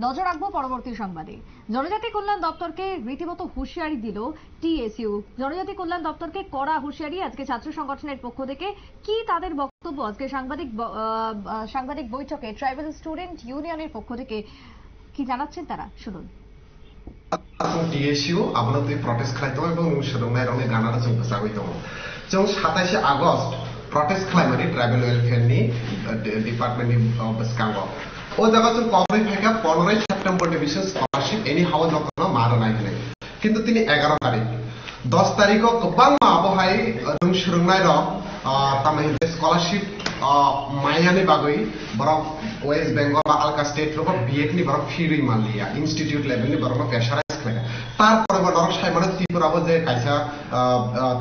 নজর রাখবো পরবর্তী সংবাদে। জনজাতি কল্যাণ দপ্তরকে রীতিমতো হুঁশিয়ারি দিল টিএসইউ। জনজাতি কল্যাণ দপ্তরকে কড়া হুঁশিয়ারি আজকে ছাত্র সংগঠনের পক্ষ থেকে। কি তাদের বক্তব্য আজকে সাংবাদিক বৈঠকে ট্রাইবাল স্টুডেন্ট ইউনিয়নের পক্ষ থেকে কি জানাচ্ছেন তারা, শুনুন। টিএসইউ আবনতি প্রটেস্ট খাইতো এবং সুরংনাই রঙে গানারা जों फोसाबै दङ। जों 27 আগস্ট প্রটেস্ট খাইমানি ট্রাইবাল ওয়েলফেয়ারनि ডিপার্টমেন্টनि बसकांगो ओ जागा जों कबरै फायका 15 सेप्टेम्बरनि बिसोर स्कलारशिप एनि हाव नकनो मारो नायनाय किन्तु तिनि 11 तारिख 10 तारिखो गोबां आबहाय जों सुरंनाय रं तामाहिले स्कलारशिप मायानि बागै बरक वेस्ट बेंगल बा आलका स्टेट रक बिएडनि बरक फिरि मालिया इनस्टिट्यूट लेभेलनि बरक प्रेसाराइज खालाय तारपरे बरक सायमाने त्रिपुराबो जे कायसा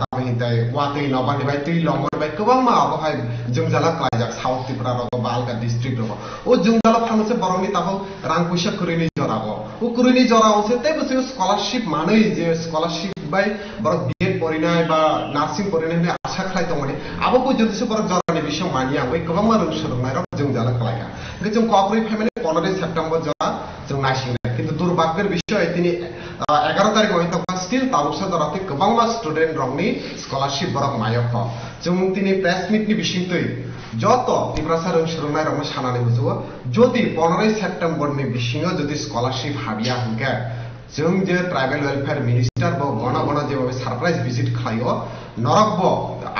तामाहिले वातै नबानि बाय दै लंगर बाय गोबां आबहाय जों जाला क्लाइजाक साउथ त्रिपुरा रक बा आलका डिस्ट्रिक्ट रक ओ जों जाला फांसे बरकनि ताबो रां पैसा कुरिनि जरागो ओ कुरिनि जरावसे ते बसे स्कलारशिप मानै जे स्कलारशिप बाय बरक बिएड परिनाय बा नार्सिं परिनाय आशा खालाय दंमोन आबो जुदिसो बरक जरानि बिषय मानिया बै गोबां मारुं सुरंनाय रक जों जाला खालायका जों कबरै फैमाने 15 सेप्टेम्बर जरा जों नायसिंनाय किन्तु दुर्भाग्येर बिषय तिनि 11 तारिख हयतो स्टिल तालुकसा जराते गोबां स्टुडेन्ट रंनि स्कलारशिप बरक मायक जों तिनि प्रेस मिटनि बिसिंतै যত ত্রিপুরা সুরংনাই রং সানানি বুঝো যদি 15 সেপ্টেম্বরनि बिसिङो যদি স্কলারशिप हाबिया हंके जों जे ट्राइबल वेलफेयर मिनिस्टार बो गण गण जेबाबे सरप्राइज विजिट खायो नरकबो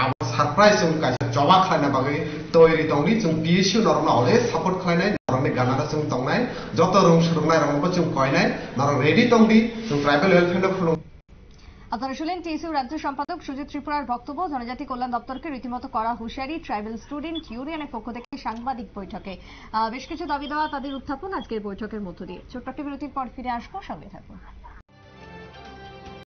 आब सरप्राइज जों कायसा जमा खायना बागै तयारि दंनि जों टीएसयू नरन अले सपोर्ट खायनाय नरनि गानारा जों दंनाय जत रं सुरंनाय रंबो जों कयनाय नरन रेडी दंदि जों ट्राइबल वेलफेयर फुलुं। আপনারা শুনলেন টিএসইউ রাজ্য সম্পাদক সুজিত ত্রিপুরার বক্তব্য। জনজাতি কল্যাণ দপ্তরকে রীতিমতো করা হুঁশিয়ারি ট্রাইবাল স্টুডেন্ট ইউনিয়নের পক্ষ থেকে সাংবাদিক বৈঠকে। বেশ কিছু দাবি দেওয়া তাদের উত্থাপন আজকের বৈঠকের মধ্য দিয়ে। ছোট্ট একটি বিরতির পর ফিরে আসবো, সঙ্গে থাকুন।